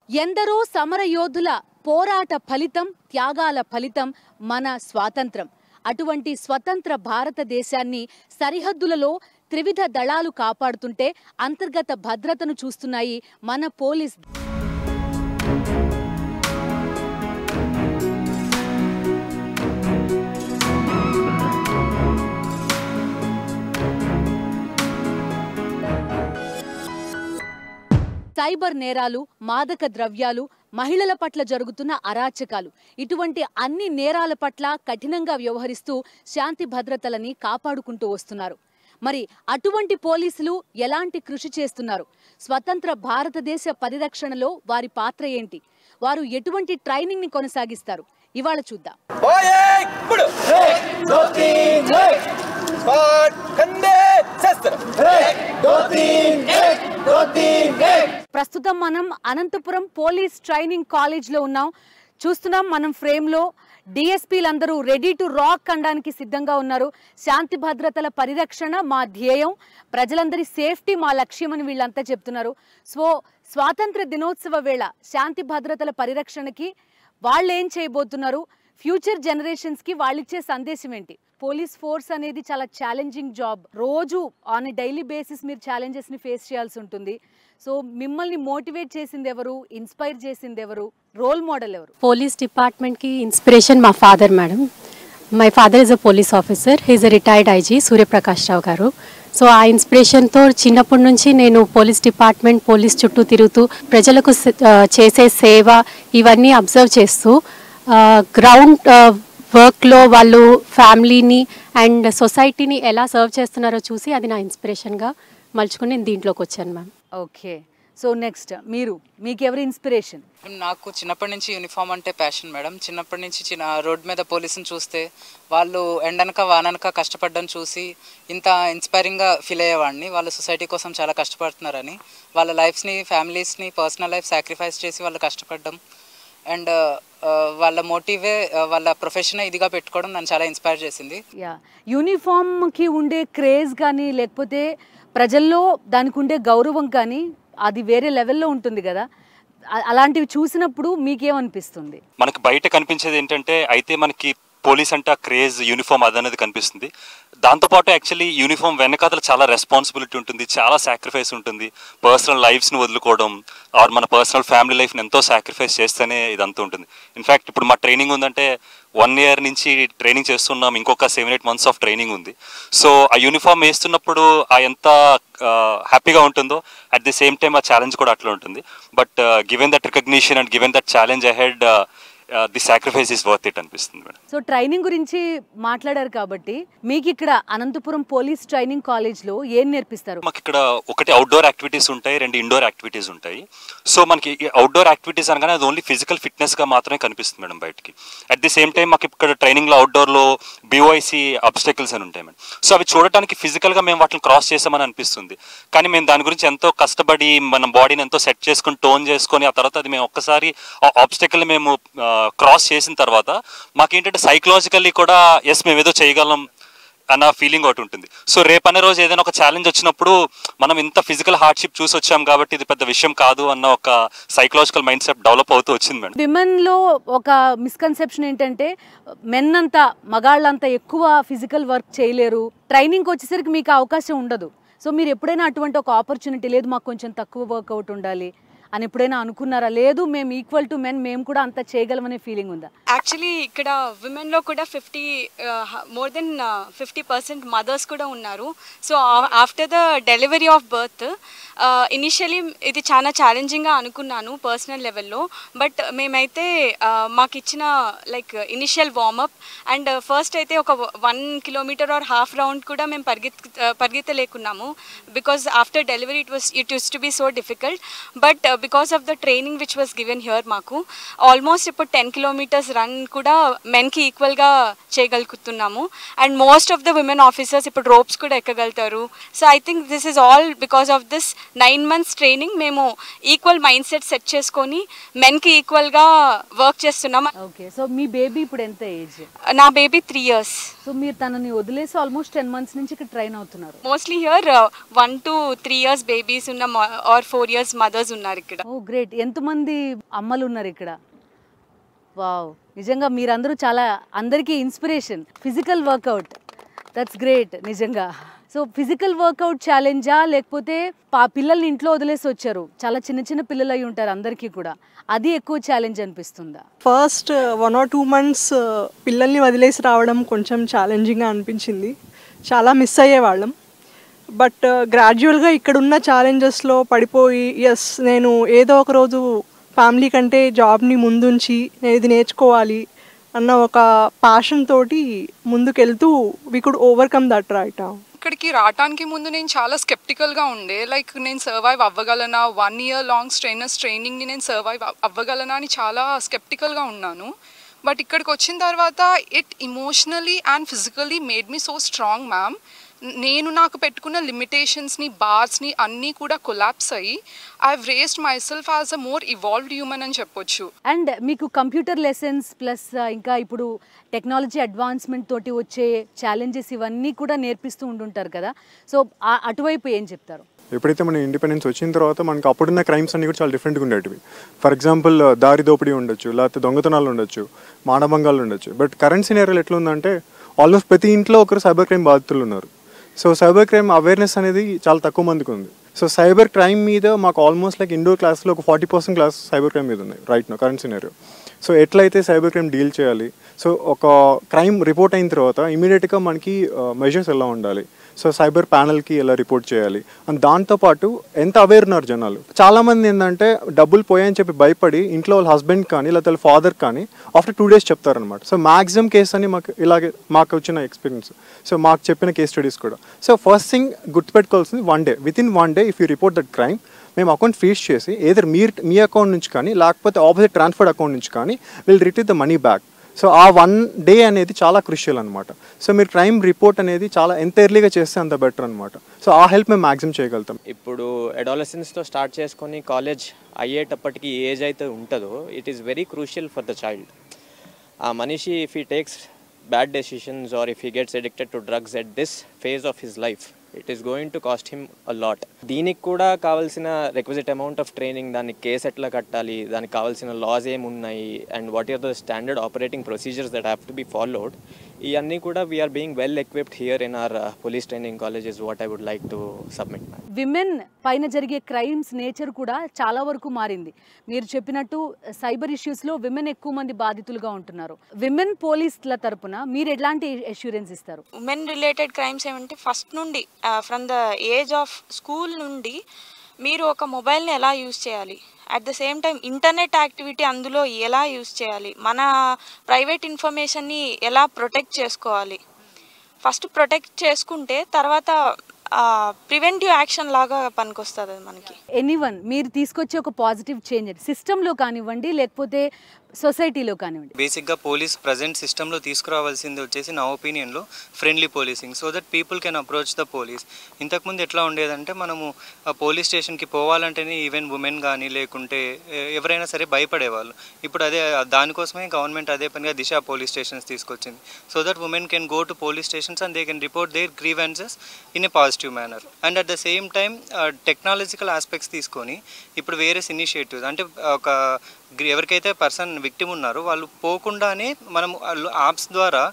ఎందరో సమరయోధుల పోరాట ఫలితం, త్యాగాల ఫలితం మన స్వాతంత్రం. అటువంటి స్వతంత్ర భారతదేశాన్ని సరిహద్దులలో త్రివిధ దళాలు కాపాడుతుంటే అంతర్గత భద్రతను చూస్తున్నాయి మన పోలీస్. సైబర్ నేరాలు, మాదక ద్రవ్యాలు, మహిళల పట్ల జరుగుతున్న అరాచకాలు, ఇటువంటి అన్ని నేరాల పట్ల కఠినంగా వ్యవహరిస్తూ శాంతి భద్రతలని కాపాడుకుంటూ వస్తున్నారు. మరి అటువంటి పోలీసులు ఎలాంటి కృషి చేస్తున్నారు? స్వతంత్ర భారతదేశ పరిరక్షణలో వారి పాత్ర ఏంటి? వారు ఎటువంటి ట్రైనింగ్ ని కొనసాగిస్తారు? ఇవాళ చూద్దాం. ప్రస్తుతం మనం అనంతపురం పోలీస్ ట్రైనింగ్ కాలేజ్ లో ఉన్నాం. చూస్తున్నాం మనం ఫ్రేమ్ లో డిఎస్పీలందరూ రెడీ టు రాక్ అనడానికి సిద్ధంగా ఉన్నారు. శాంతి భద్రతల పరిరక్షణ మా ధ్యేయం, ప్రజలందరి సేఫ్టీ మా లక్ష్యం అని వీళ్ళంతా చెప్తున్నారు. స్వాతంత్ర దినోత్సవ వేళ శాంతి భద్రతల పరిరక్షణకి వాళ్ళు ఏం చేయబోతున్నారు? ఫ్యూచర్ జనరేషన్స్ కి వాళ్ళిచ్చే సందేశం ఏంటి? పోలీస్ ఫోర్స్ అనేది చాలా ఛాలెంజింగ్ జాబ్. రోజు ఆన్ డైలీ బేసిస్ మీరు ఛాలెంజెస్ ని ఫేస్ చేయాల్సి ఉంటుంది. సో మిమ్మల్ని మోటివేట్ చేసింది ఎవరు? ఇన్స్పైర్ చేసింది ఎవరు? రోల్ మోడల్ ఎవరు? పోలీస్ డిపార్ట్మెంట్ కి ఇన్స్పిరేషన్ మా father madam. My father is a police officer. He is a retired IG Suryaprakash Rao గారు. సో ఆ ఇన్స్పిరేషన్తో చిన్నప్పటి నుంచి నేను పోలీస్ డిపార్ట్మెంట్, పోలీస్ చుట్టూ తిరుగుతూ ప్రజలకు చేసే సేవ ఇవన్నీ అబ్జర్వ్ చేస్తూ గ్రౌండ్ వర్క్లో వాళ్ళు ఫ్యామిలీని అండ్ సొసైటీని ఎలా సర్వ్ చేస్తున్నారో చూసి అది నా ఇన్స్పిరేషన్గా మలుచుకుని నేను దీంట్లోకి వచ్చాను మ్యామ్. ఓకే, సో నెక్స్ట్ మీకెవరు ఇన్స్పిరేషన్? నాకు చిన్నప్పటి నుంచి యూనిఫామ్ అంటే ప్యాషన్ మేడం. చిన్నప్పటి నుంచి రోడ్ మీద పోలీసుని చూస్తే వాళ్ళు ఎండనక వాననక కష్టపడడం చూసి ఇంత ఇన్స్పైరింగ్గా ఫీల్ అయ్యేవాడిని. వాళ్ళు సొసైటీ కోసం చాలా కష్టపడుతున్నారని, వాళ్ళ లైఫ్స్ని, ఫ్యామిలీస్ని, పర్సనల్ లైఫ్ సాక్రిఫైస్ చేసి వాళ్ళు కష్టపడడం అండ్ వాళ్ళ మోటివే, వాళ్ళ ప్రొఫెషన్ ఇదిగా పెట్టుకోవడం నన్ను చాలా ఇన్స్పైర్ చేసింది. యూనిఫామ్కి ఉండే క్రేజ్ కానీ లేకపోతే ప్రజల్లో దానికి ఉండే గౌరవం కానీ అది వేరే లెవెల్లో ఉంటుంది కదా. అలాంటివి చూసినప్పుడు మీకేమనిపిస్తుంది? మనకి బయట కనిపించేది ఏంటంటే అయితే మనకి పోలీస్ అంటే ఆ క్రేజ్, యూనిఫామ్ అదనేది కనిపిస్తుంది. దాంతోపాటు యాక్చువల్లీ యూనిఫామ్ వెనకాతల చాలా రెస్పాన్సిబిలిటీ ఉంటుంది, చాలా సాక్రిఫైస్ ఉంటుంది. పర్సనల్ లైఫ్స్ని వదులుకోవడం ఆర్ మన పర్సనల్ ఫ్యామిలీ లైఫ్ని ఎంతో సాక్రిఫైస్ చేస్తేనే ఇదంతా ఉంటుంది. ఇన్ఫ్యాక్ట్ ఇప్పుడు మా ట్రైనింగ్ ఉందంటే 1 year నుంచి ట్రైనింగ్ చేస్తున్నాం, ఇంకొక 7-8 months ఆఫ్ ట్రైనింగ్ ఉంది. సో ఆ యూనిఫామ్ వేస్తున్నప్పుడు ఆ ఎంత హ్యాపీగా ఉంటుందో అట్ ది సేమ్ టైమ్ ఆ ఛాలెంజ్ కూడా అట్లా ఉంటుంది. But given that recognition and given that challenge ahead the sacrifice is worth it అనిపిస్తుంది మేడం. సో ట్రైనింగ్ గురించి మాట్లాడారు కాబట్టి మీకు ఇక్కడ అనంతపురం పోలీస్ ట్రైనింగ్ కాలేజ్లో ఏం నేర్పిస్తారు? మాకు ఇక్కడ ఒకటి అవుట్డోర్ యాక్టివిటీస్ ఉంటాయి, 2 ఇండోర్ యాక్టివిటీస్ ఉంటాయి. సో మనకి అవుట్డోర్ యాక్టివిటీస్ అనగానే అది ఓన్లీ ఫిజికల్ ఫిట్నెస్గా మాత్రమే కనిపిస్తుంది మేడం బయటికి. అట్ ది సేమ్ టైం మాకు ఇక్కడ ట్రైనింగ్లో అవుట్డోర్లో BOIC అబ్స్టెకల్స్ అని ఉంటాయి మేడం. సో అవి చూడటానికి ఫిజికల్గా మేము వాటిని క్రాస్ చేసామని అనిపిస్తుంది, కానీ మేము దాని గురించి ఎంతో కష్టపడి మన బాడీని ఎంతో సెట్ చేసుకుని టోన్ చేసుకొని ఆ తర్వాత అది మేము ఒక్కసారి ఆ ఆబ్స్టెకల్ని మేము క్రాస్ చేసిన తర్వాత మాకేంటంటే సైకలాజికల్లీ కూడా ఎస్ మేము ఏదో చేయగలం అన్న ఫీలింగ్ ఒకటి ఉంటుంది. సో రేపనే రోజు ఏదైనా ఒక ఛాలెంజ్ వచ్చినప్పుడు మనం ఇంత ఫిజికల్ హార్డ్షిప్ చూసి వచ్చాం కాబట్టి ఇది పెద్ద విషయం కాదు అన్న ఒక సైకలాజికల్ మైండ్ సెట్ డెవలప్ అవుతూ వచ్చింది మేడం. విమెన్ లో ఒక మిస్కన్సెప్షన్ ఏంటంటే మెన్ అంతా, మగాళ్ళంతా ఎక్కువ ఫిజికల్ వర్క్ చేయలేరు, ట్రైనింగ్కి వచ్చేసరికి మీకు అవకాశం ఉండదు. సో మీరు ఎప్పుడైనా అటువంటి ఒక ఆపర్చునిటీ లేదు మాకు కొంచెం తక్కువ వర్కౌట్ ఉండాలి అని ఎప్పుడైనా అనుకున్నారా? లేదు మేము ఈక్వల్ టు మెన్, మేము కూడా అంత చేయగలమనే ఫీలింగ్ ఉందా? యాక్చువల్లీ ఇక్కడ విమెన్లో కూడా మోర్ దెన్ 50% మదర్స్ కూడా ఉన్నారు. So after the delivery of birth initially ఇది చాలా ఛాలెంజింగ్గా అనుకున్నాను పర్సనల్ లెవెల్లో. బట్ మేమైతే మాకు ఇచ్చిన like initial warm up and first అయితే ఒక 1 kilometer ఆర్ హాఫ్ రౌండ్ కూడా మేము పరిగెత్తలేకున్నాము. Because after delivery it used to be so difficult. But because of the training which was given here మాకు ఆల్మోస్ట్ ఇప్పుడు 10 kilometers రన్ కూడా మెన్కి ఈక్వల్గా చేయగలుగుతున్నాము. And most of the women officers ఇప్పుడు రోప్స్ కూడా ఎక్కగలుగుతారు. So I think this is all because of this 9 months training మేము ఈక్వల్ మైండ్ సెట్ చేసుకొని మెన్కి ఈక్వల్గా వర్క్ చేస్తున్నాం. ఓకే, సో మీ బేబీ ఇప్పుడు ఎంత ఏజ్? నా బేబీ 3 years. సో మీరు తనని వదిలేసి ఆల్మోస్ట్ 10 months నుంచి ఇక్కడ ట్రైన్ అవుతున్నారు. Mostly here 1 to 3 years babies ఉన్న ఆర్ 4 years మదర్స్ ఉన్నారు ఇక్కడ. ఓ గ్రేట్. ఎంతమంది అమ్మలు ఉన్నారు ఇక్కడ? వావ్, నిజంగా మీరందరూ చాలా అందరికీ inspiration. Physical work out, that's great నిజంగా. సో ఫిజికల్ వర్కౌట్ ఛాలెంజా లేకపోతే పిల్లల్ని ఇంట్లో వదిలేసి వచ్చారు, చాలా చిన్న చిన్న పిల్లలు అయి ఉంటారు అందరికీ కూడా, అది ఎక్కువ ఛాలెంజ్ అనిపిస్తుందా? ఫస్ట్ 1 or 2 months పిల్లల్ని వదిలేసి రావడం కొంచెం ఛాలెంజింగ్గా అనిపించింది, చాలా మిస్ అయ్యేవాళ్ళం. బట్ గ్రాడ్యువల్గా ఇక్కడున్న ఛాలెంజెస్లో పడిపోయి ఎస్ నేను ఏదో ఒక రోజు ఫ్యామిలీ కంటే జాబ్ని ముందుంచి నేను ఇది నేర్చుకోవాలి అన్న ఒక ప్యాషన్ తోటి ముందుకెళ్తూ we could overcome that right. ఇక్కడికి రావడానికి ముందు నేను చాలా స్కెప్టికల్గా ఉండే, లైక్ నేను సర్వైవ్ అవ్వగలనా, 1 year long ట్రైనింగ్ని నేను సర్వైవ్ అవ్వగలనా అని చాలా స్కెప్టికల్గా ఉన్నాను. బట్ ఇక్కడికి వచ్చిన తర్వాత it emotionally and physically made me so strong ma'am. నేను నాకు పెట్టుకున్న లిమిటేషన్స్ని బార్స్ని అన్నీ కూడా కొలాప్స్ అయ్యి I have raised my self as a more evolved human అని చెప్పొచ్చు. అండ్ మీకు కంప్యూటర్ లెసన్స్ ప్లస్ ఇంకా ఇప్పుడు టెక్నాలజీ అడ్వాన్స్మెంట్ తోటి వచ్చే ఛాలెంజెస్ ఇవన్నీ కూడా నేర్పిస్తూ ఉంటుంటారు కదా, సో అటువైపు ఏం చెప్తారు? ఎప్పుడైతే మన ఇండిపెండెన్స్ వచ్చిన తర్వాత మనకు అప్పుడున్న క్రైమ్స్ అన్నీ కూడా చాలా డిఫరెంట్గా ఉండేటివి. ఫర్ ఎగ్జాంపుల్ దారి దోపిడీ ఉండొచ్చు, లేకపోతే దొంగతనాలు ఉండొచ్చు, మానభంగాలు ఉండొచ్చు. బట్ కరెంట్ సినారియోలో ఎట్లా ఉందంటే ఆల్మోస్ట్ ప్రతి ఇంట్లో ఒకరు సైబర్ క్రైమ్ బాధితులు ఉన్నారు. సో సైబర్ క్రైమ్ అవేర్నెస్ అనేది చాలా తక్కువ మందికి ఉంది. సో సైబర్ క్రైమ్ మీద మాకు ఆల్మోస్ట్ లైక్ ఇండోర్ క్లాస్లో ఒక 40% క్లాస్ సైబర్ క్రైమ్ మీద ఉన్నాయి right now current scenario. So ఎట్లయితే సైబర్ క్రైమ్ డీల్ చేయాలి, సో ఒక క్రైమ్ రిపోర్ట్ అయిన తర్వాత ఇమీడియట్గా మనకి మెజర్స్ ఎలా ఉండాలి, సో సైబర్ ప్యానల్కి ఎలా రిపోర్ట్ చేయాలి, అండ్ దాంతోపాటు ఎంత అవేర్ ఉన్నారు జనాలు. చాలామంది ఏంటంటే డబ్బులు పోయాయని చెప్పి భయపడి ఇంట్లో వాళ్ళ హస్బెండ్ కానీ లేకపోతే ఫాదర్ కానీ ఆఫ్టర్ 2 days చెప్తారనమాట. సో మ్యాక్సిమం కేస్ అని మాకు వచ్చిన ఎక్స్పీరియన్స్, సో మాకు చెప్పిన కేస్ స్టడీస్ కూడా. సో ఫస్ట్ థింగ్ గుర్తుపెట్టుకోవాల్సింది 1 day, with in 1 day if you report that crime, మేము అకౌంట్ ఫీజ్ చేసి ఏదర్ మీ అకౌంట్ నుంచి కానీ లేకపోతే ఆపోజిట్ ట్రాన్స్ఫర్డ్ అకౌంట్ నుంచి కానీ will retrieve the money back. So ఆ 1 day అనేది చాలా క్రూషియల్ అనమాట. సో మీరు క్రైమ్ రిపోర్ట్ అనేది చాలా ఎంత ఎర్లీగా చేస్తే అంత బెటర్ అనమాట. సో ఆ హెల్ప్ మేము మ్యాక్సిమం చేయగలుగుతాం. ఇప్పుడు అడాలసెన్స్తో స్టార్ట్ చేసుకొని కాలేజ్ అయ్యేటప్పటికి ఏజ్ అయితే ఉంటుందో it is very crucial for the child. ఆ మనిషి if he takes bad decisions or if he gets addicted to drugs at this phase of his life it is going to cost him a lot. దీనికి కూడా కావాల్సిన requisite amount of training, దానికి case ఎట్లా కట్టాలి, దానికి కావాల్సిన laws ఏమున్నాయి and what are the standard operating procedures that have to be followed, ఇవన్నీ కూడా we are being well equipped here in our police training college is what I would like to submit. Women పైన జరిగే crimes nature కూడా చాలా వరకు మారింది. మీరు చెప్పినట్టు సైబర్ ఇష్యూస్లో విమెన్ ఎక్కువ మంది బాధితులుగా ఉంటున్నారు. విమెన్ పోలీసుల తరపున మీరు ఎలాంటి అష్యూరెన్స్ ఇస్తారు? ఉమెన్ రిలేటెడ్ క్రైమ్స్ ఏమంటే ఫస్ట్ నుండి from the age of school నుండి మీరు ఒక మొబైల్ని ఎలా యూజ్ చేయాలి, at the same time internet activity అందులో ఎలా యూజ్ చేయాలి, మన ప్రైవేట్ ఇన్ఫర్మేషన్ని ఎలా ప్రొటెక్ట్ చేసుకోవాలి, ఫస్ట్ ప్రొటెక్ట్ చేసుకుంటే తర్వాత ప్రివెంటివ్ యాక్షన్ లాగా పనికొస్తుంది మనకి. ఎనీవన్ మీరు తీసుకొచ్చే ఒక పాజిటివ్ చేంజ్ సిస్టంలో కానివ్వండి లేకపోతే సొసైటీలో కానివ్వండి, బేసిక్గా పోలీస్ ప్రజెంట్ సిస్టంలో తీసుకురావాల్సింది వచ్చేసి నా ఒపీనియన్లో friendly policing, so that people can approach the police. ఇంతకుముందు ఎట్లా ఉండేదంటే మనము పోలీస్ స్టేషన్కి పోవాలంటేనే ఈవెన్ ఉమెన్ కానీ లేకుంటే ఎవరైనా సరే భయపడేవాళ్ళు. ఇప్పుడు అదే దానికోసమే గవర్నమెంట్ అదే పనిగా దిశ పోలీస్ స్టేషన్స్ తీసుకొచ్చింది, so that women can go to police stations and they can report their grievances in a positive manner. And at the same time technological aspects తీసుకొని ఇప్పుడు వేరియస్ ఇనిషియేటివ్స్ అంటే ఒక ఎవరికైతే పర్సన్ విక్టిమ్ ఉన్నారో వాళ్ళు పోకుండానే మనం యాప్స్ ద్వారా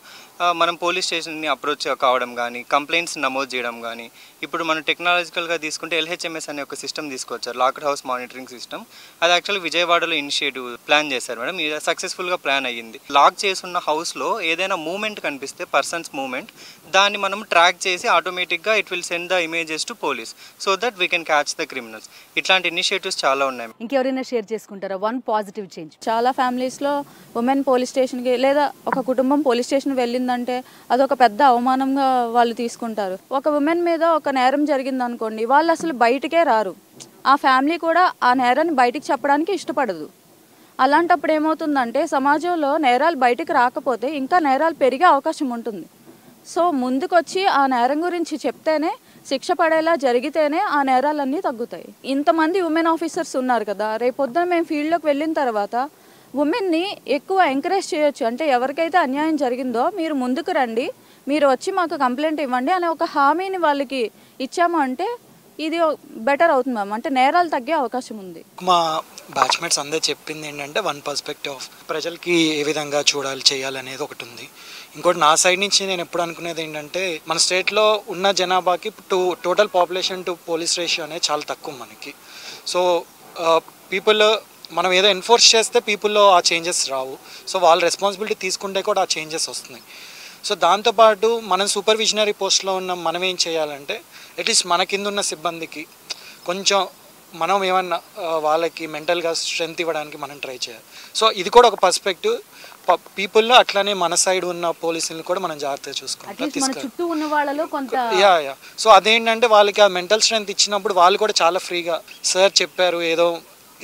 మనం పోలీస్ స్టేషన్ని అప్రోచ్ కావడం కానీ కంప్లైంట్స్ నమోదు చేయడం కానీ, ఇప్పుడు మనం టెక్నాలజికల్గా తీసుకుంటే LHMS అనే ఒక సిస్టమ్ తీసుకొచ్చారు, లాక్డ్ హౌస్ మానిటరింగ్ సిస్టమ్. అది యాక్చువల్లీ విజయవాడలో ఇనిషియేటివ్ ప్లాన్ చేశారు మేడం, ఇది సక్సెస్ఫుల్గా ప్లాన్ అయ్యింది. లాక్ చేసున్న హౌస్లో ఏదైనా మూమెంట్ కనిపిస్తే పర్సన్స్ మూమెంట్ దాన్ని మనం ట్రాక్ చేసి ఆటోమేటిక్గా it will send the images to police so that we can catch the criminals. ఇట్లాంటి ఇనిషియేటివ్స్ చాలా ఉన్నాయి. ఇంకెవరైనా షేర్ చేసుకుంటారా వన్ పాజిటివ్ చేంజ్? చాలా ఫ్యామిలీస్లో ఉమెన్ పోలీస్ స్టేషన్కి లేదా ఒక కుటుంబం పోలీస్ స్టేషన్ వెళ్ళిందంటే అదొక పెద్ద అవమానంగా వాళ్ళు తీసుకుంటారు. ఒక ఉమెన్ మీద ఒక నేరం జరిగింది అనుకోండి, వాళ్ళు అసలు బయటికే రారు, ఆ ఫ్యామిలీ కూడా ఆ నేరాన్ని బయటికి చెప్పడానికి ఇష్టపడదు. అలాంటప్పుడు ఏమవుతుందంటే సమాజంలో నేరాలు బయటికి రాకపోతే ఇంకా నేరాలు పెరిగే అవకాశం ఉంటుంది. సో ముందుకొచ్చి ఆ నేరం గురించి చెప్తేనే శిక్ష పడేలా జరిగితేనే ఆ నేరాలన్నీ తగ్గుతాయి. ఇంతమంది ఉమెన్ ఆఫీసర్స్ ఉన్నారు కదా, రేపొద్దున మేము ఫీల్డ్లోకి వెళ్ళిన తర్వాత ఉమెన్ని ఎక్కువ ఎంకరేజ్ చేయొచ్చు. అంటే ఎవరికైతే అన్యాయం జరిగిందో మీరు ముందుకు రండి, మీరు వచ్చి మాకు కంప్లైంట్ ఇవ్వండి అనే ఒక హామీని వాళ్ళకి ఇచ్చాము అంటే ఇది బెటర్ అవుతుంది మ్యామ్. అంటే నేరాలు తగ్గే అవకాశం ఉంది. మా బ్యాచ్మేట్స్ అందరూ చెప్పింది ఏంటంటే వన్ పర్స్పెక్టివ్ ఆఫ్ ప్రజలకి ఏ విధంగా చూడాలి చేయాలి అనేది ఒకటి ఉంది. ఇంకోటి నా సైడ్ నుంచి నేను ఎప్పుడు అనుకునేది ఏంటంటే మన స్టేట్లో ఉన్న జనాభాకి total population to police ratio అనేది చాలా తక్కువ మనకి. సో పీపుల్ మనం ఏదో ఎన్ఫోర్స్ చేస్తే పీపుల్లో ఆ చేంజెస్ రావు. సో వాళ్ళ రెస్పాన్సిబిలిటీ తీసుకుంటే కూడా ఆ చేంజెస్ వస్తున్నాయి. సో దాంతోపాటు మనం సూపర్విజనరీ పోస్ట్లో ఉన్న మనం ఏం చేయాలంటే అట్లీస్ట్ మన కింద ఉన్న సిబ్బందికి కొంచెం మనం ఏమన్నా వాళ్ళకి మెంటల్గా స్ట్రెంగ్త్ ఇవ్వడానికి మనం ట్రై చేయాలి. సో ఇది కూడా ఒక పర్స్పెక్టివ్. పీపుల్లో అట్లానే మన సైడ్ ఉన్న పోలీసులను కూడా మనం జాగ్రత్తగా చూసుకోవాలి. యా సో అదేంటంటే వాళ్ళకి ఆ మెంటల్ స్ట్రెంగ్త్ ఇచ్చినప్పుడు వాళ్ళు కూడా చాలా ఫ్రీగా సార్ చెప్పారు ఏదో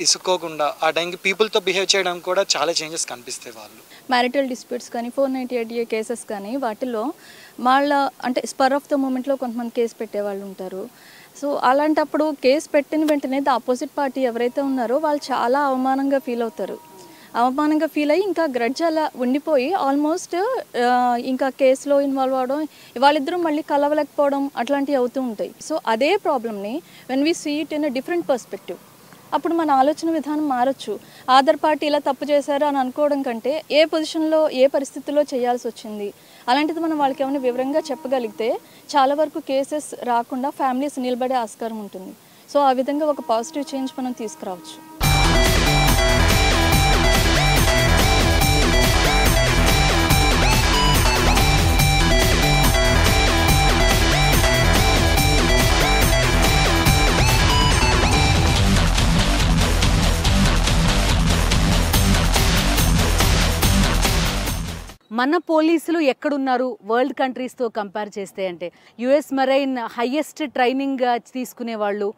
ఇసుకోకుండా ఆ టైంకి పీపుల్తో బిహేవ్ చేయడం కూడా చాలా చేంజెస్ కనిపిస్తాయి. వాళ్ళు మ్యారిటల్ డిస్ప్యూట్స్ కానీ 498A కేసెస్ కానీ వాటిల్లో వాళ్ళ అంటే స్పర్ ఆఫ్ ద మూమెంట్లో కొంతమంది కేసు పెట్టేవాళ్ళు ఉంటారు. సో అలాంటప్పుడు కేసు పెట్టిన వెంటనే ఆపోజిట్ పార్టీ ఎవరైతే ఉన్నారో వాళ్ళు చాలా అవమానంగా ఫీల్ అవుతారు. అవమానంగా ఫీల్ అయ్యి ఇంకా గ్రడ్జ్ అలా ఉండిపోయి ఆల్మోస్ట్ ఇంకా కేసులో ఇన్వాల్వ్ అవడం, వాళ్ళిద్దరూ మళ్ళీ కలవలేకపోవడం అట్లాంటివి అవుతూ ఉంటాయి. సో అదే ప్రాబ్లమ్ని when we see it in a different perspective, అప్పుడు మన ఆలోచన విధానం మారచ్చు. ఆదర్ పార్టీ ఇలా తప్పు చేశారు అని అనుకోవడం కంటే ఏ పొజిషన్లో ఏ పరిస్థితుల్లో చేయాల్సి వచ్చింది అలాంటిది మనం వాళ్ళకి ఏమైనా వివరంగా చెప్పగలిగితే చాలా వరకు కేసెస్ రాకుండా ఫ్యామిలీస్ నిలబడే ఆస్కారం ఉంటుంది. సో ఆ విధంగా ఒక పాజిటివ్ చేంజ్ మనం తీసుకురావచ్చు. మన పోలీసులు ఎక్కడున్నారు వరల్డ్ కంట్రీస్తో కంపేర్ చేస్తే అంటే యుఎస్ మెరైన్ హైయెస్ట్ ట్రైనింగ్ తీసుకునే వాళ్ళు,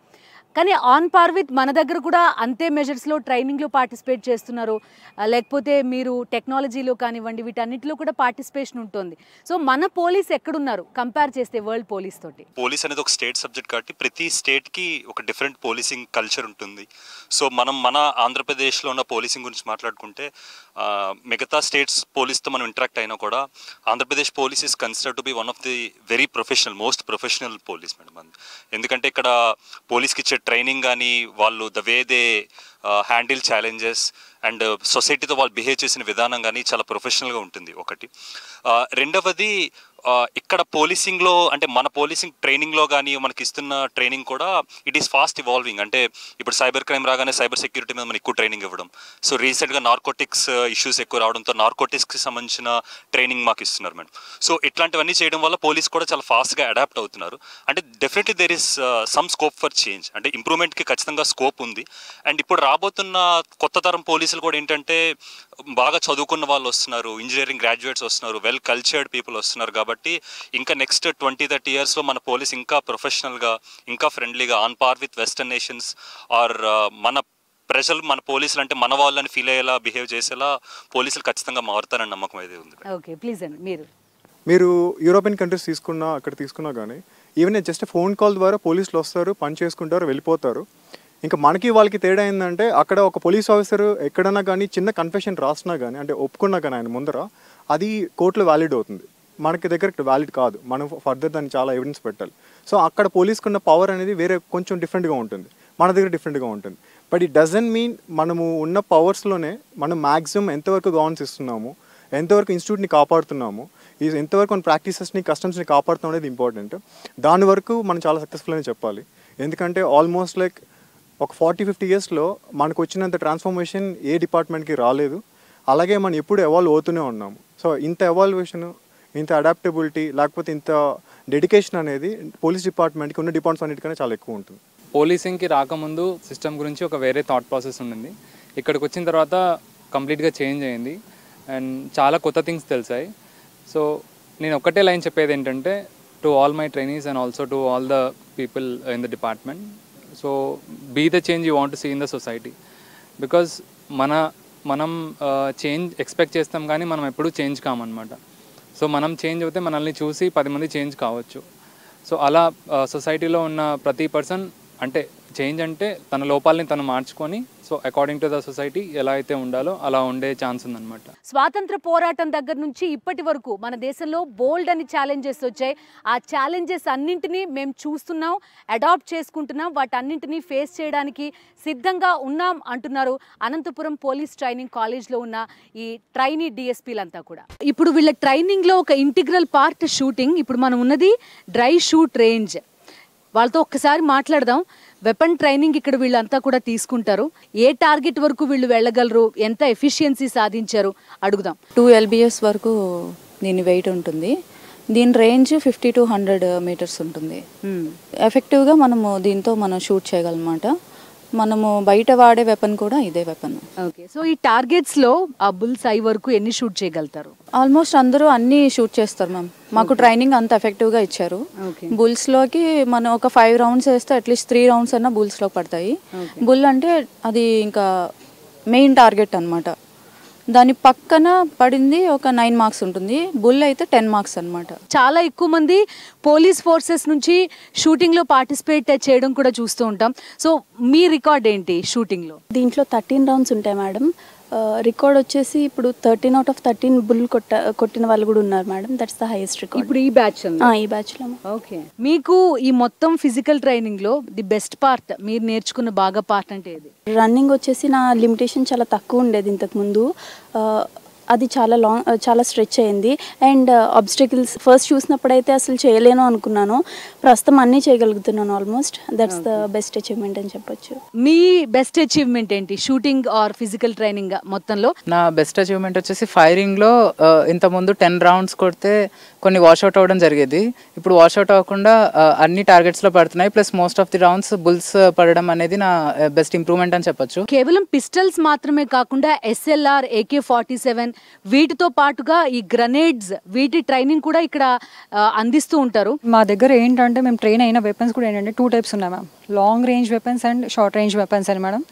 కానీ ఆన్ పార్ విత్ మన దగ్గర కూడా అంతే మెజర్స్లో ట్రైనింగ్లో పార్టిసిపేట్ చేస్తున్నారు. లేకపోతే మీరు టెక్నాలజీలో కానివ్వండి వీటన్నిటిలో కూడా పార్టిసిపేషన్ ఉంటుంది. సో మన పోలీస్ ఎక్కడున్నారు కంపేర్ చేస్తే వరల్డ్ పోలీస్ తోటి? పోలీస్ అనేది ఒక స్టేట్ సబ్జెక్ట్ కాబట్టి ప్రతి స్టేట్కి ఒక డిఫరెంట్ పోలీసింగ్ కల్చర్ ఉంటుంది. సో మన ఆంధ్రప్రదేశ్లో ఉన్న పోలీసింగ్ గురించి మాట్లాడుకుంటే మిగతా స్టేట్స్ పోలీస్తో మనం ఇంటరాక్ట్ అయినా కూడా Andhra Pradesh police is considered to be one of the very professional most professional police madam. ఎందుకంటే ఇక్కడ పోలీస్కి ఇచ్చే ట్రైనింగ్ కానీ వాళ్ళు the way they handle challenges and సొసైటీతో వాళ్ళు బిహేవ్ చేసిన విధానం కానీ చాలా ప్రొఫెషనల్గా ఉంటుంది ఒకటి. రెండవది ఇక్కడ పోలీసింగ్లో అంటే మన పోలీసింగ్ ట్రైనింగ్లో కానీ మనకి ఇస్తున్న ట్రైనింగ్ కూడా ఇట్ ఈస్ ఫాస్ట్ ఇవాల్వింగ్. అంటే ఇప్పుడు సైబర్ క్రైమ్ రాగానే సైబర్ సెక్యూరిటీ మీద మనం ఎక్కువ ట్రైనింగ్ ఇవ్వడం. సో రీసెంట్గా నార్కోటిక్స్ ఇష్యూస్ ఎక్కువ రావడంతో నార్కోటిక్స్కి సంబంధించిన ట్రైనింగ్ మాకు ఇస్తున్నారు మేడం. సో ఇట్లాంటివన్నీ చేయడం వల్ల పోలీస్ కూడా చాలా ఫాస్ట్గా అడాప్ట్ అవుతున్నారు. అంటే definitely there is some scope for change, అంటే ఇంప్రూవ్మెంట్కి ఖచ్చితంగా స్కోప్ ఉంది. అండ్ ఇప్పుడు రాబోతున్న కొత్త తరం పోలీసులు కూడా ఏంటంటే బాగా చదువుకున్న వాళ్ళు వస్తున్నారు, ఇంజనీరింగ్ గ్రాడ్యుయేట్స్ వస్తున్నారు, వెల్ కల్చర్డ్ పీపుల్ వస్తున్నారు. కాబట్టి ఇంకా నెక్స్ట్ 20-30 ఇయర్స్లో మన పోలీస్ ఇంకా ప్రొఫెషనల్గా ఇంకా ఫ్రెండ్లీగా on par with western nations are మన ప్రజలు మన పోలీసులు అంటే మన వాళ్ళని ఫీల్ అయ్యేలా బిహేవ్ చేసేలా పోలీసులు ఖచ్చితంగా మారుతారని నమ్మకం అయితే ఉంది. ఓకే ప్లీజ్ అండి. మీరు యూరోపియన్ కంట్రీస్ తీసుకున్నా అక్కడ తీసుకున్నా కానీ ఈవెన్ జస్ట్ ఫోన్ కాల్ ద్వారా పోలీసులు వస్తారు, పని చేసుకుంటారు, వెళ్ళిపోతారు. ఇంకా మనకి వాళ్ళకి తేడా ఏంటంటే అక్కడ ఒక పోలీస్ ఆఫీసర్ ఎక్కడన్నా కానీ చిన్న కన్ఫెషన్ రాసినా కానీ అంటే ఒప్పుకున్నా కానీ ఆయన ముందర అది కోర్టులో వ్యాలిడ్ అవుతుంది. మనకి దగ్గర వ్యాలిడ్ కాదు, మనం ఫర్దర్ దాన్ని చాలా ఎవిడెన్స్ పెట్టాలి. సో అక్కడ పోలీస్కున్న పవర్ అనేది వేరే కొంచెం డిఫరెంట్గా ఉంటుంది, మన దగ్గర డిఫరెంట్గా ఉంటుంది. బట్ ఇట్ డజంట్ మీన్ మనము ఉన్న పవర్స్లోనే మనం మ్యాక్సిమం ఎంతవరకు గవర్నెన్స్ ఇస్తున్నాము, ఎంతవరకు ఇన్స్టిట్యూట్ని కాపాడుతున్నాము, ఎంతవరకు మన ప్రాక్టీసెస్ని కస్టమ్స్ని కాపాడుతున్నాం అనేది ఇంపార్టెంట్. దాని వరకు మనం చాలా సక్సెస్ఫుల్ అని చెప్పాలి. ఎందుకంటే ఆల్మోస్ట్ లైక్ ఒక 40-50 ఇయర్స్లో మనకు వచ్చినంత ట్రాన్స్ఫర్మేషన్ ఏ డిపార్ట్మెంట్కి రాలేదు. అలాగే మనం ఎప్పుడు ఎవాల్వ్ అవుతూనే ఉన్నాము. సో ఇంత ఎవాల్యుయేషన్, ఇంత అడాప్టబిలిటీ లేకపోతే ఇంత డెడికేషన్ అనేది పోలీస్ డిపార్ట్మెంట్కి ఉన్న డిపార్ట్మెంట్స్ అన్నిటికన్నా చాలా ఎక్కువ ఉంటుంది. పోలీసింగ్కి రాకముందు సిస్టమ్ గురించి ఒక వేరే థాట్ ప్రాసెస్ ఉండింది. ఇక్కడికి వచ్చిన తర్వాత కంప్లీట్గా చేంజ్ అయింది అండ్ చాలా కొత్త థింగ్స్ తెలిసాయి. సో నేను ఒక్కటే లైన్ చెప్పేది ఏంటంటే to all my trainees and also to all the people in the department, so be the change you want to see in the society. Because మనం చేంజ్ ఎక్స్పెక్ట్ చేస్తాం కానీ మనం ఎప్పుడూ చేంజ్ కామన్నమాట. సో మనం చేంజ్ అవుతే మనల్ని చూసి 10 మంది చేంజ్ కావచ్చు. సో అలా సొసైటీలో ఉన్న ప్రతి పర్సన్ అంటే చేంజ్ అంటే తన లోపాలని తను మార్చుకొని so according to the society ఎలా అయితే ఉండాలో అలా ఉండే ఛాన్స్ ఉందన్నమాట. స్వాతంత్ర పోరాటం దగ్గర నుంచి ఇప్పటి వరకు మన దేశంలో బోల్డ్ అని ఛాలెంజెస్ వచ్చాయి. ఆ ఛాలెంజెస్ అన్నింటినీ మేము చూస్తున్నాం, అడాప్ట్ చేసుకుంటున్నాం, వాటన్నింటినీ ఫేస్ చేయడానికి సిద్ధంగా ఉన్నాం అంటున్నారు అనంతపురం పోలీస్ ట్రైనింగ్ కాలేజ్లో ఉన్న ఈ ట్రైనీ డిఎస్పీలంతా కూడా. ఇప్పుడు వీళ్ళ ట్రైనింగ్లో ఒక ఇంటిగ్రల్ పార్ట్ షూటింగ్. ఇప్పుడు మనం ఉన్నది డ్రై షూట్ రేంజ్. వాళ్ళతో ఒక్కసారి మాట్లాడదాం. వెపన్ ట్రైనింగ్ ఇక్కడ వీళ్ళంతా కూడా తీసుకుంటారు. ఏ టార్గెట్ వరకు వీళ్ళు వెళ్ళగలరు, ఎంత ఎఫిషియన్సీ సాధించారు అడుగుదాం. 2 LBS వరకు దీని వెయిట్ ఉంటుంది. దీని రేంజ్ 50 to 100 మీటర్స్ ఉంటుంది. ఎఫెక్టివ్గా మనము దీంతో మనం షూట్ చేయగలమాట. మనము బయట వాడే వెపన్ కూడా ఇదే వెపన్. ఓకే, సో ఈ టార్గెట్స్లో ఆ బుల్స్ ఐ వరకు ఎన్ని షూట్ చేయగలుగుతారు? ఆల్మోస్ట్ అందరూ అన్ని షూట్ చేస్తారు మ్యామ్. మాకు ట్రైనింగ్ అంత ఎఫెక్టివ్గా ఇచ్చారు. బుల్స్లోకి మనం ఒక 5 రౌండ్స్ వేస్తే అట్లీస్ట్ 3 రౌండ్స్ అన్నా బుల్స్లో పడతాయి. బుల్ అంటే అది ఇంకా మెయిన్ టార్గెట్ అనమాట. దాని పక్కన పడింది ఒక 9 మార్క్స్ ఉంటుంది. బుల్ అయితే 10 మార్క్స్ అనమాట. చాలా ఎక్కువ మంది పోలీస్ ఫోర్సెస్ నుంచి షూటింగ్లో పార్టిసిపేట్ చేయడం కూడా చూస్తూ ఉంటాం. సో మీ రికార్డ్ ఏంటి షూటింగ్లో? దీంట్లో 13 రౌండ్స్ ఉంటాయి మేడం. రికార్డ్ వచ్చేసి ఇప్పుడు 13 out of 13 బుల్ కొట్టిన వాళ్ళు కూడా ఉన్నారు madam. That's the highest record ఇప్పుడు ఈ బ్యాచ్లో. ఓకే, మీకు ఈ మొత్తం ఫిజికల్ ట్రైనింగ్లో ది బెస్ట్ పార్ట్, మీరు నేర్చుకున్న బాగా పార్ట్ అంటే ఏది? రన్నింగ్ వచ్చేసి నా లిమిటేషన్ చాలా తక్కువ ఉండేది ఇంతకుముందు. అది చాలా స్ట్రెచ్ అయింది. అండ్ ఆబ్స్టికల్స్ ఫస్ట్ చూసినప్పుడైతే అసలు చేయలేను అనుకున్నాను. ప్రస్తుతం అన్నీ చేయగలుగుతున్నాను almost. That's the best achievement అని చెప్పొచ్చు. మీ బెస్ట్ అచీవ్మెంట్ ఏంటి షూటింగ్ ఆర్ ఫిజికల్ ట్రైనింగ్ మొత్తంలో? నా బెస్ట్ అచీవ్మెంట్ వచ్చేసి ఫైరింగ్లో ఇంతకుముందు 10 రౌండ్స్ కొడితే కొన్ని వాష్అవుట్ అవ్వడం జరిగేది. ఇప్పుడు వాష్అవుట్ అవ్వకుండా అన్ని టార్గెట్స్లో పడుతున్నాయి. Plus most of the rounds bulls పడడం అనేది నా బెస్ట్ ఇంప్రూవ్మెంట్ అని చెప్పొచ్చు. కేవలం పిస్టల్స్ మాత్రమే కాకుండా SLR, AK-47 వీటితో పాటుగా ఈ గ్రనేడ్స్ వీటి ట్రైనింగ్ కూడా ఇక్కడ అందిస్తూ ఉంటారు. మా దగ్గర ఏంటంటే మేము ట్రైన్ అయిన వెపన్స్ కూడా ఏంటంటే 2 టైప్స్ ఉన్నాయి ma'am. Long range weapons and short range weapons అని మేడం.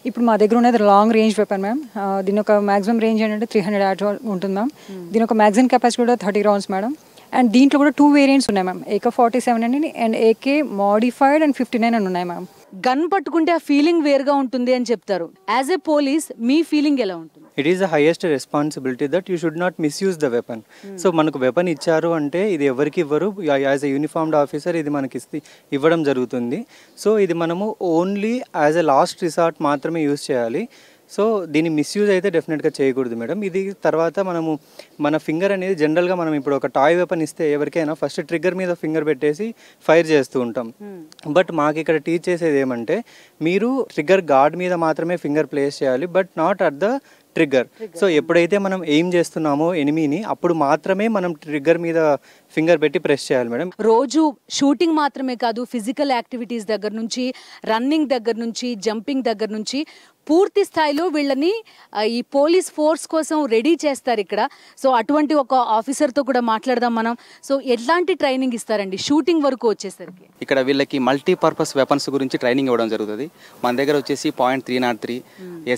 ఇప్పుడు మా దగ్గర ఉన్నది లాంగ్ రేంజ్ వెపన్ మ్యామ్. దీని ఒక మ్యాక్సిమం రేంజ్ ఏంటంటే 300 yards ఉంటుంది మ్యామ్. దీని ఒక మ్యాగజిన్ కెపాసిటీ కూడా 30 rounds మేడం. అండ్ దీంట్లో కూడా 2 వేరియంట్స్ ఉన్నాయి ma'am. AK-47 and AK modified and 59 అని ఉన్నాయి మ్యామ్. గన్ పట్టుకుంటే ఆ ఫీలింగ్ వేరుగా ఉంటుంది అని చెప్తారు. As a police me feeling ఎలా ఉంటుంది? It is the highest responsibility that you should not misuse the weapon. So మనకు వెపన్ ఇచ్చారు అంటే ఇది ఎవరికి ఇవ్వరు. యాజ్ ఎ యూనిఫార్మ్డ్ ఆఫీసర్ ఇది మనకి ఇవ్వడం జరుగుతుంది. సో ఇది మనము only as a last resort మాత్రమే యూజ్ చేయాలి. సో దీన్ని మిస్యూజ్ అయితే డెఫినెట్గా చేయకూడదు మేడం. ఇది తర్వాత మన ఫింగర్ అనేది జనరల్గా మనం ఇప్పుడు ఒక టాయ్ వెపన్ ఇస్తే ఎవరికైనా ఫస్ట్ ట్రిగ్గర్ మీద ఫింగర్ పెట్టేసి ఫైర్ చేస్తూ ఉంటాం. బట్ మాకు ఇక్కడ టీచ్ చేసేది ఏమంటే మీరు ట్రిగ్గర్ గార్డ్ మీద మాత్రమే ఫింగర్ ప్లేస్ చేయాలి, but not at the trigger. So ఎప్పుడైతే మనం ఎయిమ్ చేస్తున్నామో ఎనిమీని అప్పుడు మాత్రమే మనం ట్రిగ్గర్ మీద ఫింగర్ పెట్టి ప్రెస్ చేయాలి మేడం. రోజు షూటింగ్ మాత్రమే కాదు, ఫిజికల్ యాక్టివిటీస్ దగ్గర నుంచి, రన్నింగ్ దగ్గర నుంచి, జంపింగ్ దగ్గర నుంచి పూర్తి స్థాయిలో వీళ్ళని ఈ పోలీస్ ఫోర్స్ కోసం రెడీ చేస్తారు ఇక్కడ. సో అటువంటి ఒక ఆఫీసర్తో కూడా మాట్లాడదాం మనం. సో ఎట్లాంటి ట్రైనింగ్ ఇస్తారండి షూటింగ్ వరకు వచ్చేసరికి? ఇక్కడ వీళ్ళకి మల్టీపర్పస్ వెపన్స్ గురించి ట్రైనింగ్ ఇవ్వడం జరుగుతుంది. మన దగ్గర వచ్చేసి .303,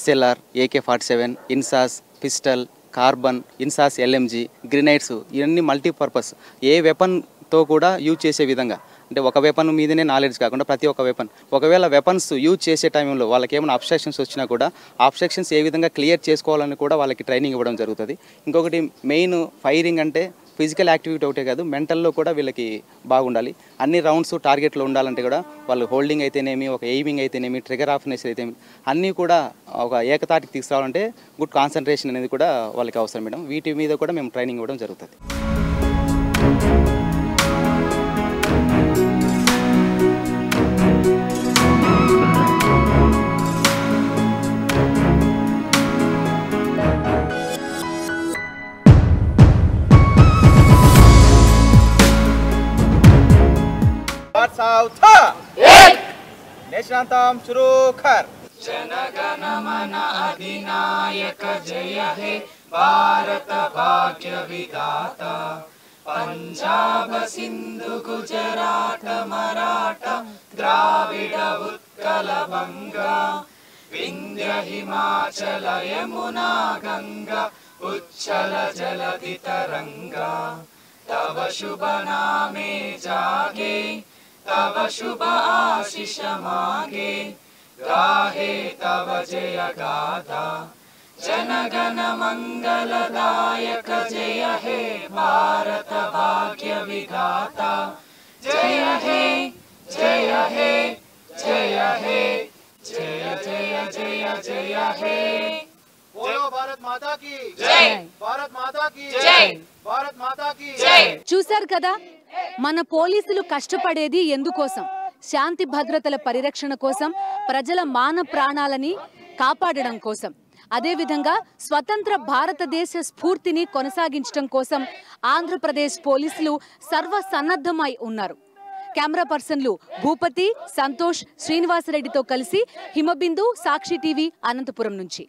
SLR, AK-47, INSAS, pistol, carbon, INSAS LMG, గ్రినైడ్స్, ఇవన్నీ మల్టీపర్పస్ ఏ వెపన్తో కూడా యూజ్ చేసే విధంగా. అంటే ఒక వెపన్ మీదనే నాలెడ్జ్ కాకుండా ప్రతి ఒక్క వెపన్, ఒకవేళ వెపన్స్ యూజ్ చేసే టైంలో వాళ్ళకి ఏమైనా అబ్స్ట్రక్షన్స్ వచ్చినా కూడా అబ్స్ట్రక్షన్స్ ఏ విధంగా క్లియర్ చేసుకోవాలని కూడా వాళ్ళకి ట్రైనింగ్ ఇవ్వడం జరుగుతుంది. ఇంకొకటి మెయిన్ ఫైరింగ్ అంటే ఫిజికల్ యాక్టివిటీ ఒకటే కాదు, మెంటల్లో కూడా వీళ్ళకి బాగుండాలి. అన్ని రౌండ్స్ టార్గెట్లో ఉండాలంటే కూడా వాళ్ళు హోల్డింగ్ అయితేనేమి, ఒక ఎయిమింగ్ అయితేనేమి, ట్రిగర్ ఆఫ్నెస్ అయితేనేమి అన్నీ కూడా ఒక ఏకతాటికి తీసుకురావాలంటే గుడ్ కాన్సన్ట్రేషన్ అనేది కూడా వాళ్ళకి అవసరం మేడం. వీటి మీద కూడా మేము ట్రైనింగ్ ఇవ్వడం జరుగుతుంది. नेशनांतम शुरू कर। जनगण मन अधिनायक जय हे भारत भाग्य विधाता पंजाब सिंधु गुजरात मराठा द्राविड उत्कल बंगा विंध्य हिमाचल यमुना गंगा उच्छल जलधि तरंगा तव शुभ नामे जागे तव शुभ आशीष मागे गाहे तव जय गाथा जनगण मंगलदायक जय हे भारत भाग्य विधाता जय हे जय हे जय हे जय जय जय जय हे बोलो भारत माता की जय भारत माता की जय भारत माता की जय చూశారు కదా మన పోలీసులు కష్టపడేది ఎందుకోసం శాంతి భద్రతల పరిరక్షణ కోసం ప్రజల మాన ప్రాణాలని కాపాడడం కోసం అదే విధంగా స్వతంత్ర భారతదేశ స్ఫూర్తిని కొనసాగించడం కోసం ఆంధ్రప్రదేశ్ పోలీసులు సర్వసన్నద్ధమై ఉన్నారు కెమెరా పర్సన్లు భూపతి సంతోష్ శ్రీనివాసరెడ్డితో కలిసి హిమబిందు సాక్షి టీవీ అనంతపురం నుంచి